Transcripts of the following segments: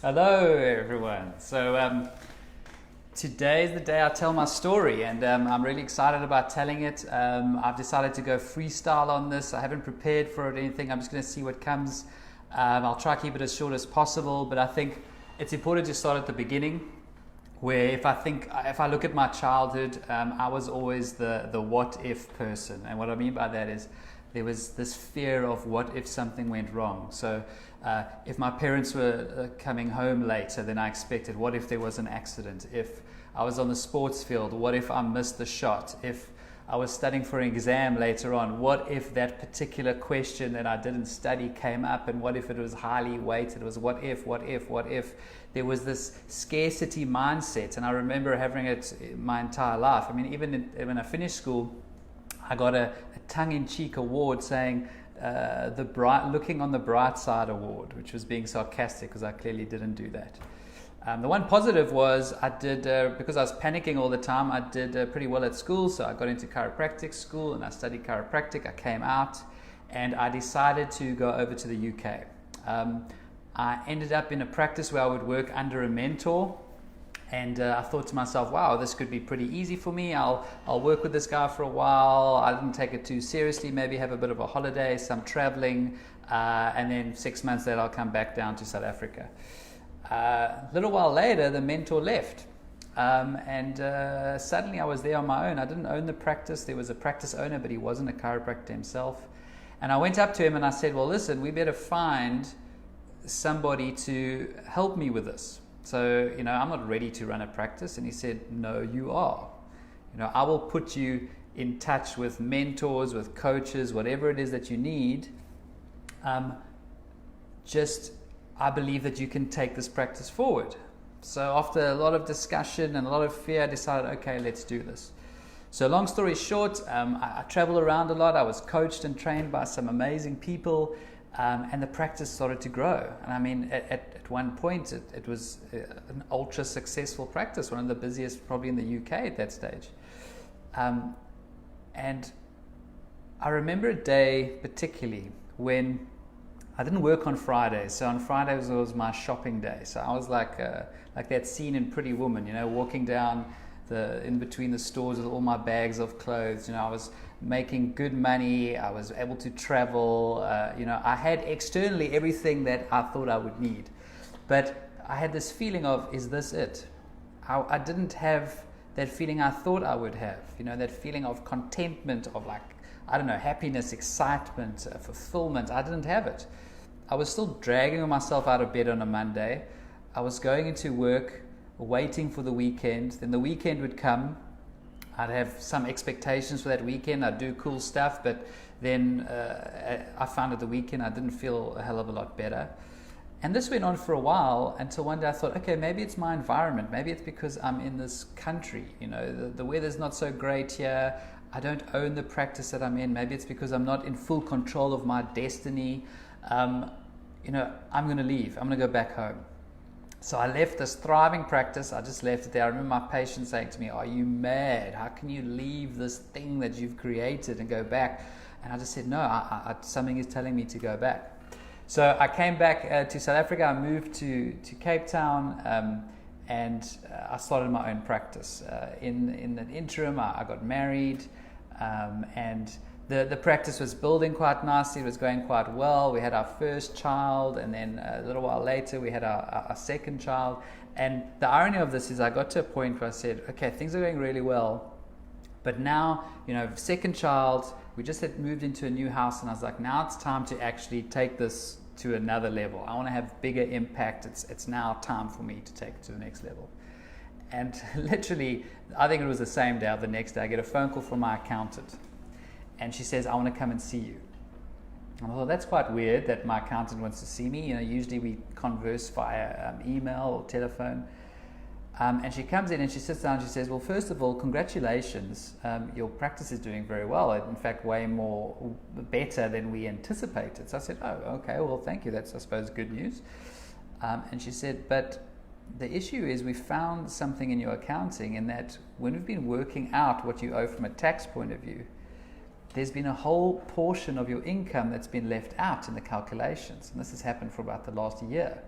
Hello, everyone. Today's the day I tell my story, and I'm really excited about telling it. I've decided to go freestyle on this. I haven't prepared for it or anything. I'm just going to see what comes. I'll try to keep it as short as possible, but I think it's important to start at the beginning. Where if I look at my childhood, I was always the what if person, and what I mean by that is there was this fear of what if something went wrong. So if my parents were coming home later than I expected, what if there was an accident? If I was on the sports field, what if I missed the shot? If I was studying for an exam later on, what if that particular question that I didn't study came up, and what if it was highly weighted? It was what if. There was this scarcity mindset, and I remember having it my entire life. I mean, when I finished school, I got a tongue-in-cheek award saying Looking on the Bright Side award, which was being sarcastic because I clearly didn't do that. The one positive was I did, because I was panicking all the time, I did pretty well at school. So I got into chiropractic school and I studied chiropractic. I came out and I decided to go over to the UK. I ended up in a practice where I would work under a mentor. And I thought to myself, wow, this could be pretty easy for me. I'll work with this guy for a while. I didn't take it too seriously. Maybe have a bit of a holiday, some traveling, and then 6 months later I'll come back down to South Africa. A little while later, the mentor left. And suddenly I was there on my own. I didn't own the practice. There was a practice owner, but he wasn't a chiropractor himself. And I went up to him and I said, well, listen, we better find somebody to help me with this. So, I'm not ready to run a practice. And he said, no, you are. I will put you in touch with mentors, with coaches, whatever it is that you need. I believe that you can take this practice forward. So after a lot of discussion and a lot of fear, I decided, okay, let's do this. So long story short, I travel around a lot. I was coached and trained by some amazing people. And the practice started to grow. And I mean, at one point, it was an ultra successful practice, one of the busiest probably in the UK at that stage. And I remember a day particularly when I didn't work on Fridays. So on Fridays was my shopping day. So I was like that scene in Pretty Woman, walking down in between the stores with all my bags of clothes. I was making good money. I was able to travel. I had externally everything that I thought I would need, but I had this feeling of, is this it? I didn't have that feeling I thought I would have. That feeling of contentment, of happiness, excitement, fulfillment. I didn't have it. I was still dragging myself out of bed on a Monday. I was going into work, waiting for the weekend. Then the weekend would come. I'd have some expectations for that weekend. I'd do cool stuff, but then I found at the weekend I didn't feel a hell of a lot better. And this went on for a while until one day I thought, okay, maybe it's my environment. Maybe it's because I'm in this country. The weather's not so great here. I don't own the practice that I'm in. Maybe it's because I'm not in full control of my destiny. I'm going to leave. I'm going to go back home. So I left this thriving practice. I just left it there. I remember my patient saying to me, are you mad? How can you leave this thing that you've created and go back? And I just said, no, something is telling me to go back. So I came back to South Africa. I moved to Cape Town, and I started my own practice. In the interim, I got married, and the practice was building quite nicely. It was going quite well. We had our first child, and then a little while later we had our second child. And the irony of this is I got to a point where I said, okay, things are going really well, but now, second child, we just had moved into a new house, and I was like, now it's time to actually take this to another level. I want to have bigger impact. It's now time for me to take it to the next level. And literally, I think it was the same day or the next day, I get a phone call from my accountant. And she says, I want to come and see you. And I thought, that's quite weird that my accountant wants to see me. Usually we converse via email or telephone. And she comes in and she sits down and she says, well, first of all, congratulations. Your practice is doing very well. In fact, way better than we anticipated. So I said, oh, okay, well, thank you. That's, I suppose, good news. And she said, but the issue is we found something in your accounting in that when we've been working out what you owe from a tax point of view, there's been a whole portion of your income that's been left out in the calculations. And this has happened for about the last year.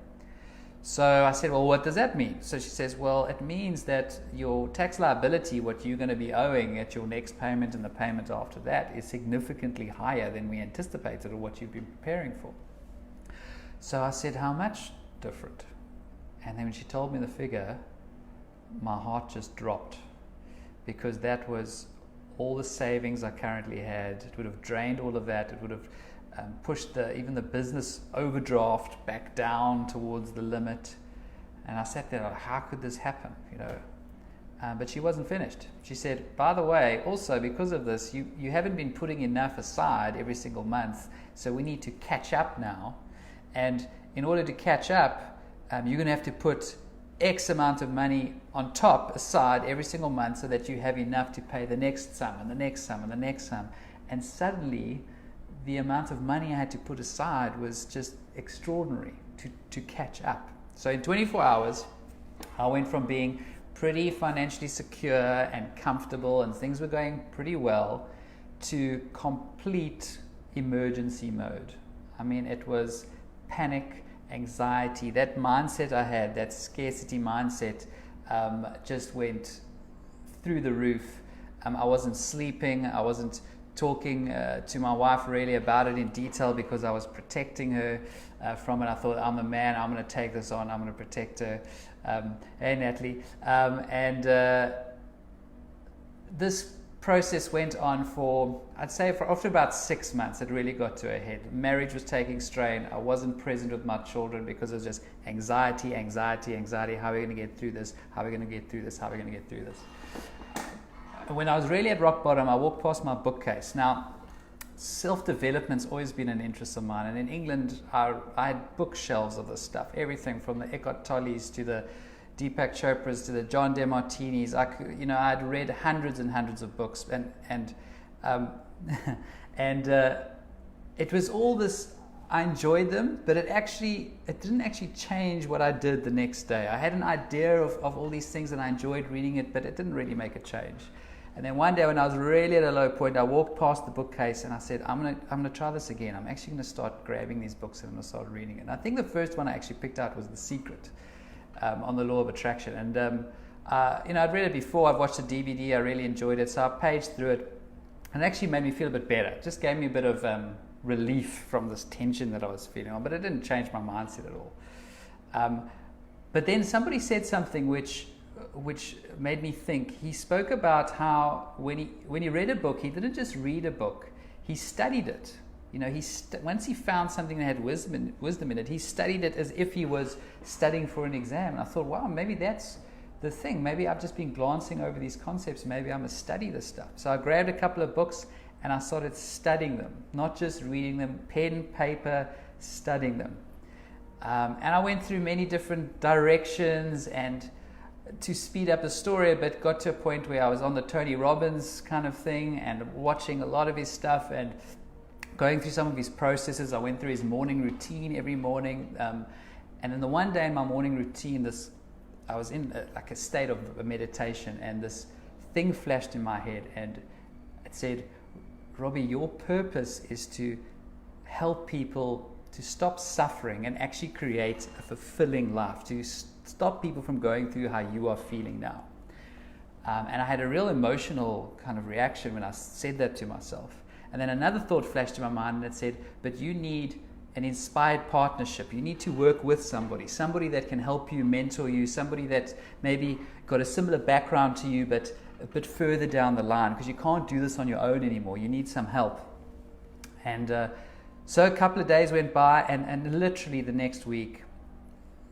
So I said, well, what does that mean? So she says, well, it means that your tax liability, what you're going to be owing at your next payment and the payment after that, is significantly higher than we anticipated or what you've been preparing for. So I said, how much different? And then when she told me the figure, my heart just dropped, because that was all the savings I currently had. It would have drained all of that. It would have pushed even the business overdraft back down towards the limit. And I sat there like, how could this happen? But she wasn't finished. She said, by the way, also because of this, you haven't been putting enough aside every single month, so we need to catch up now. And in order to catch up, you're going to have to put X amount of money on top aside every single month so that you have enough to pay the next sum and the next sum and the next sum. And suddenly, the amount of money I had to put aside was just extraordinary to catch up. So in 24 hours, I went from being pretty financially secure and comfortable and things were going pretty well to complete emergency mode. I mean, it was panic, anxiety. That mindset I had, that scarcity mindset, just went through the roof. I wasn't sleeping. I wasn't talking to my wife really about it in detail because I was protecting her from it. I thought, I'm a man, I'm going to take this on, I'm going to protect her. Hey Natalie. This process went on for, I'd say after about 6 months, it really got to a head. Marriage was taking strain. I wasn't present with my children because it was just anxiety. How are we going to get through this? How are we going to get through this? How are we going to get through this? When I was really at rock bottom, I walked past my bookcase. Now, self-development's always been an interest of mine. And in England, I had bookshelves of this stuff. Everything from the Eckhart Tolles to the Deepak Chopras to the John DeMartinis. I'd read hundreds and hundreds of books. And it was all this, I enjoyed them, but it didn't actually change what I did the next day. I had an idea of all these things and I enjoyed reading it, but it didn't really make a change. And then one day when I was really at a low point, I walked past the bookcase and I said, I'm gonna try this again. I'm actually going to start grabbing these books and I'm going to start reading it. And I think the first one I actually picked out was The Secret, on the law of attraction. And I'd read it before. I've watched the DVD. I really enjoyed it. So I paged through it and it actually made me feel a bit better. It just gave me a bit of relief from this tension that I was feeling on, but it didn't change my mindset at all. But then somebody said something which made me think. He spoke about how when he read a book, he didn't just read a book, he studied it. Once he found something that had wisdom in it, he studied it as if he was studying for an exam. And I thought, wow, maybe that's the thing. Maybe I've just been glancing over these concepts. Maybe I must study this stuff. So I grabbed a couple of books and I started studying them, not just reading them, pen, paper, studying them. And I went through many different directions and to speed up the story a bit, got to a point where I was on the Tony Robbins kind of thing and watching a lot of his stuff and going through some of his processes. I went through his morning routine every morning. And then the one day in my morning routine, I was in a state of a meditation and this thing flashed in my head and it said, Robbie, your purpose is to help people to stop suffering and actually create a fulfilling life, to stop people from going through how you are feeling now. And I had a real emotional kind of reaction when I said that to myself. And then another thought flashed in my mind and it said, but you need an inspired partnership. You need to work with somebody that can help you, mentor you, somebody that maybe got a similar background to you, but a bit further down the line, because you can't do this on your own anymore. You need some help. And so a couple of days went by and literally the next week,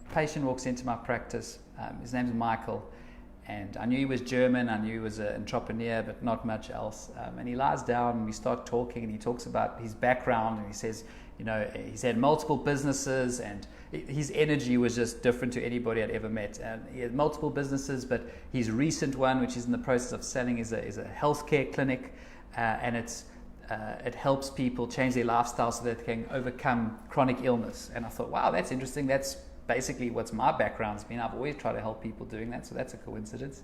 a patient walks into my practice. His name's Michael. And I knew he was German, I knew he was an entrepreneur, but not much else. And he lies down and we start talking and he talks about his background and he says, he's had multiple businesses and his energy was just different to anybody I'd ever met. And he had multiple businesses, but his recent one, which he's in the process of selling, is a healthcare clinic, and it helps people change their lifestyle so that they can overcome chronic illness. And I thought, wow, that's interesting. That's basically what's my background's been. I've always tried to help people doing that, so that's a coincidence.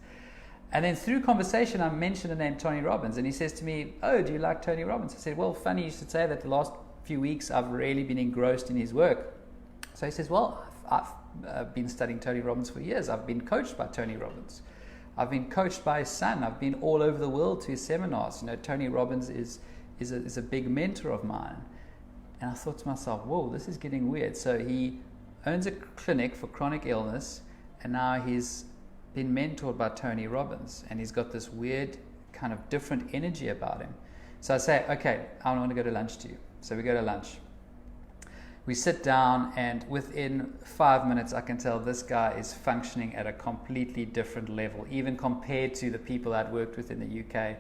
And then through conversation, I mentioned the name Tony Robbins, and he says to me, oh, do you like Tony Robbins? I said, well, funny you should say that. The last few weeks, I've really been engrossed in his work. So he says, well, I I've been studying Tony Robbins for years. I've been coached by Tony Robbins. I've been coached by his son. I've been all over the world to his seminars. Tony Robbins is a big mentor of mine. And I thought to myself, whoa, this is getting weird. So he owns a clinic for chronic illness, and now he's been mentored by Tony Robbins, and he's got this weird kind of different energy about him. So I say, okay, I want to go to lunch to you. So we go to lunch. We sit down, and within 5 minutes, I can tell this guy is functioning at a completely different level, even compared to the people I'd worked with in the UK.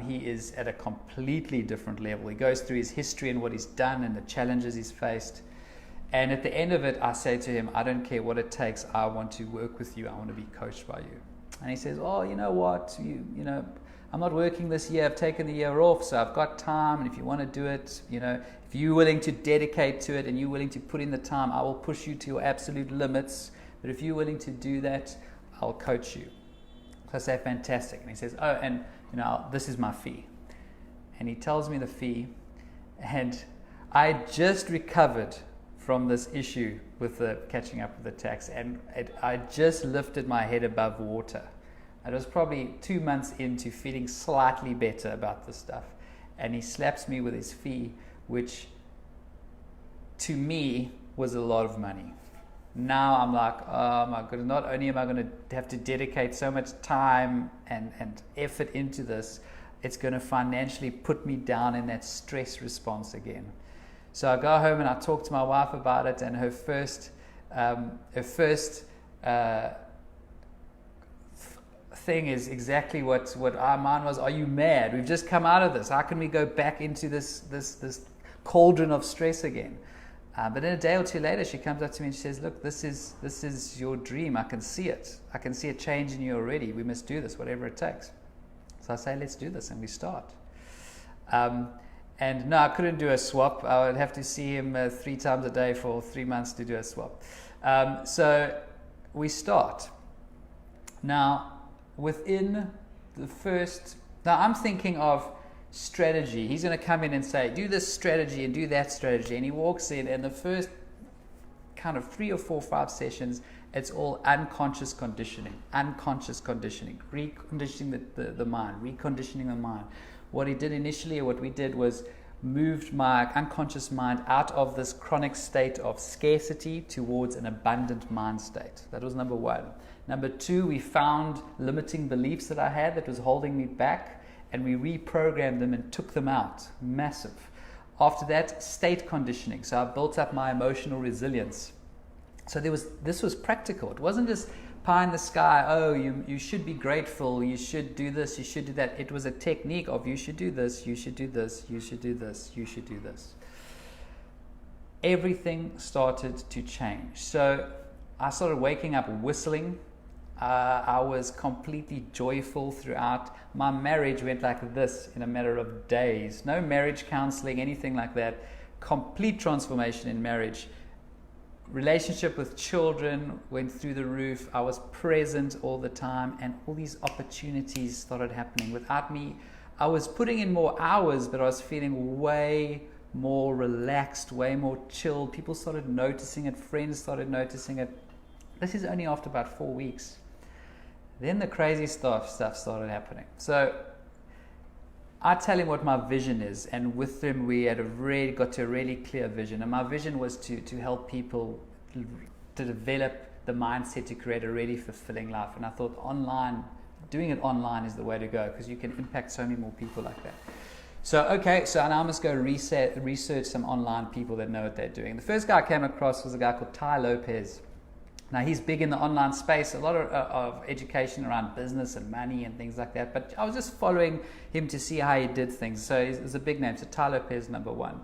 He is at a completely different level. He goes through his history and what he's done and the challenges he's faced. And at the end of it, I say to him, I don't care what it takes. I want to work with you. I want to be coached by you. And he says, oh, you know what? I'm not working this year. I've taken the year off, so I've got time. And if you want to do it, if you're willing to dedicate to it and you're willing to put in the time, I will push you to your absolute limits. But if you're willing to do that, I'll coach you. So I say, fantastic. And he says, oh, and this is my fee. And he tells me the fee. And I just recovered from this issue with the catching up with the tax. And I just lifted my head above water. It was probably 2 months into feeling slightly better about this stuff. And he slaps me with his fee, which to me was a lot of money. Now I'm like, oh my goodness, not only am I going to have to dedicate so much time and effort into this, it's going to financially put me down in that stress response again. So I go home and I talk to my wife about it, and her first thing is exactly what our mind was. Are you mad? We've just come out of this. How can we go back into this cauldron of stress again? But then a day or two later, she comes up to me and she says, look, this is your dream. I can see it. I can see a change in you already. We must do this, whatever it takes. So I say, let's do this, and we start. And no, I couldn't do a swap. I would have to see him 3 times a day for 3 months to do a swap. So we start. Now, within the first... Now, I'm thinking of strategy. He's going to come in and say, do this strategy and do that strategy. And he walks in, and the first kind of 3 or 4, 5 sessions, it's all unconscious conditioning, reconditioning the mind, reconditioning the mind. What he did initially, or what we did, was moved my unconscious mind out of this chronic state of scarcity towards an abundant mind state. That was number 1. Number 2, we found limiting beliefs that I had that was holding me back, and we reprogrammed them and took them out. Massive. After that, state conditioning. So I built up my emotional resilience. So this was practical. It wasn't just pie in the sky, oh, you should be grateful, you should do this, you should do that. It was a technique of you should do this, you should do this, you should do this, you should do this. Everything started to change. So I started waking up whistling. I was completely joyful throughout. My marriage went like this in a matter of days. No marriage counseling, anything like that. Complete transformation in marriage. Relationship with children went through the roof. I was present all the time, and all these opportunities started happening. Without me, I was putting in more hours, but I was feeling way more relaxed, way more chilled. People started noticing it. Friends started noticing it. This is only after about 4 weeks. Then the crazy stuff started happening. So I tell him what my vision is, and with him we had got to a really clear vision. And my vision was to help people to develop the mindset to create a really fulfilling life. And I thought doing it online is the way to go, because you can impact so many more people like that. So now I must go research some online people that know what they're doing. The first guy I came across was a guy called Tai Lopez. Now, he's big in the online space, a lot of education around business and money and things like that. But I was just following him to see how he did things. So he's a big name. So Tai Lopez, number 1.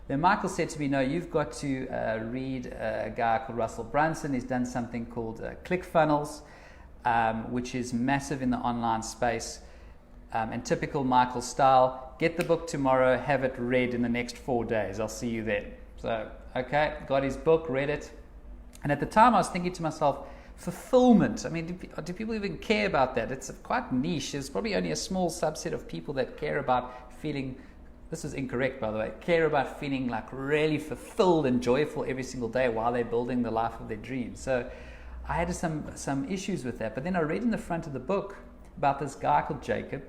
Then Michael said to me, no, you've got to read a guy called Russell Brunson. He's done something called ClickFunnels, which is massive in the online space. And typical Michael style, get the book tomorrow, have it read in the next 4 days. I'll see you then. So, okay, got his book, read it. And at the time, I was thinking to myself, fulfillment. I mean, do people even care about that? It's quite niche. There's probably only a small subset of people that care about feeling this is incorrect by the way, care about feeling like really fulfilled and joyful every single day while they're building the life of their dreams. So I had some issues with that. But then I read in the front of the book about this guy called Jacob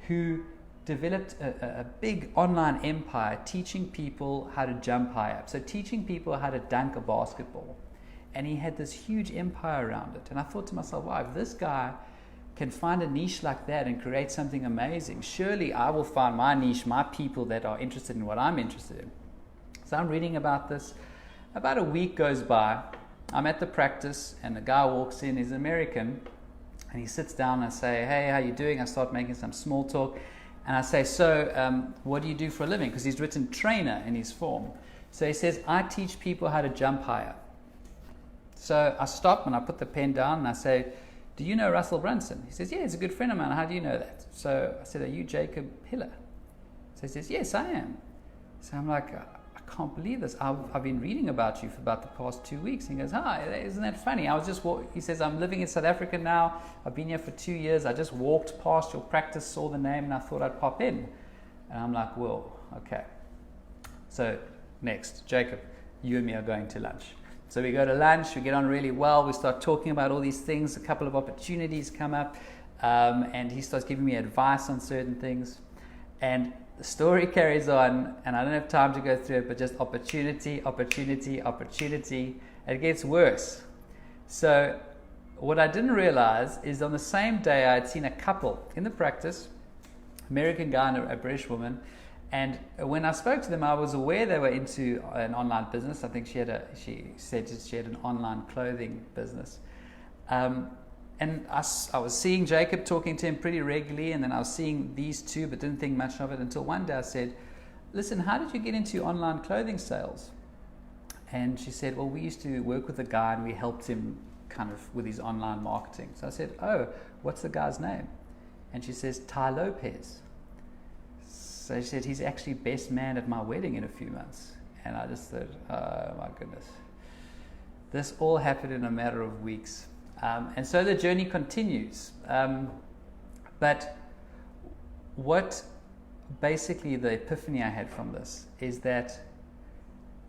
who developed a big online empire teaching people how to jump high up. So teaching people how to dunk a basketball. And he had this huge empire around it. And I thought to myself, wow, if this guy can find a niche like that and create something amazing, surely I will find my niche, my people that are interested in what I'm interested in. So I'm reading about this. About a week goes by. I'm at the practice and the guy walks in. He's American. And he sits down and I say, hey, how you doing? I start making some small talk. And I say, so what do you do for a living? Because he's written trainer in his form. So he says, I teach people how to jump higher. So I stop and I put the pen down and I say, do you know Russell Brunson? He says, yeah, he's a good friend of mine. How do you know that? So I said, are you Jacob Hiller? So he says, yes, I am. So I'm like, I can't believe this. I've been reading about you for about the past 2 weeks. And he goes, hi, isn't that funny? I was just he says, I'm living in South Africa now. I've been here for 2 years. I just walked past your practice, saw the name, and I thought I'd pop in. And I'm like, well, okay. So next, Jacob, you and me are going to lunch. So we go to lunch, we get on really well, we start talking about all these things, a couple of opportunities come up, and he starts giving me advice on certain things. And the story carries on, and I don't have time to go through it, but just opportunity, opportunity, opportunity. And it gets worse. So what I didn't realize is on the same day I had seen a couple in the practice, American guy and a British woman. And when I spoke to them, I was aware they were into an online business. I think she said she had an online clothing business. And I was seeing Jacob, talking to him pretty regularly, and then I was seeing these two, but didn't think much of it until one day I said, listen, how did you get into online clothing sales? And she said, well, we used to work with a guy and we helped him kind of with his online marketing. So I said, oh, what's the guy's name? And she says, Ty Lopez. So she said, he's actually best man at my wedding in a few months. And I just thought, oh my goodness. This all happened in a matter of weeks. And so the journey continues. But what basically the epiphany I had from this is that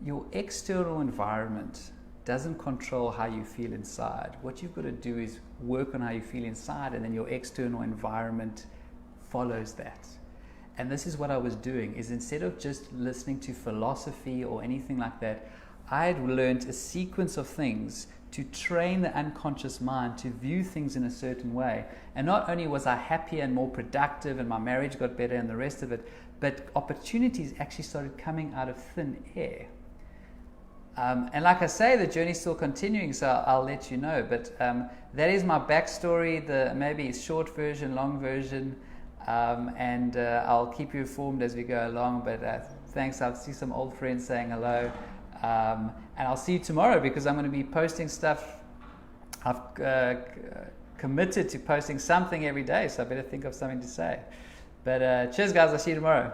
your external environment doesn't control how you feel inside. What you've got to do is work on how you feel inside, and then your external environment follows that. And this is what I was doing, is instead of just listening to philosophy or anything like that, I had learned a sequence of things to train the unconscious mind to view things in a certain way. And not only was I happier and more productive and my marriage got better and the rest of it, but opportunities actually started coming out of thin air. And like I say, the journey's still continuing, so I'll let you know. But that is my backstory, the maybe short version, long version. And I'll keep you informed as we go along, but thanks. I'll see some old friends saying hello, and I'll see you tomorrow because I'm going to be posting stuff. I've committed to posting something every day, so I better think of something to say. But cheers guys, I'll see you tomorrow.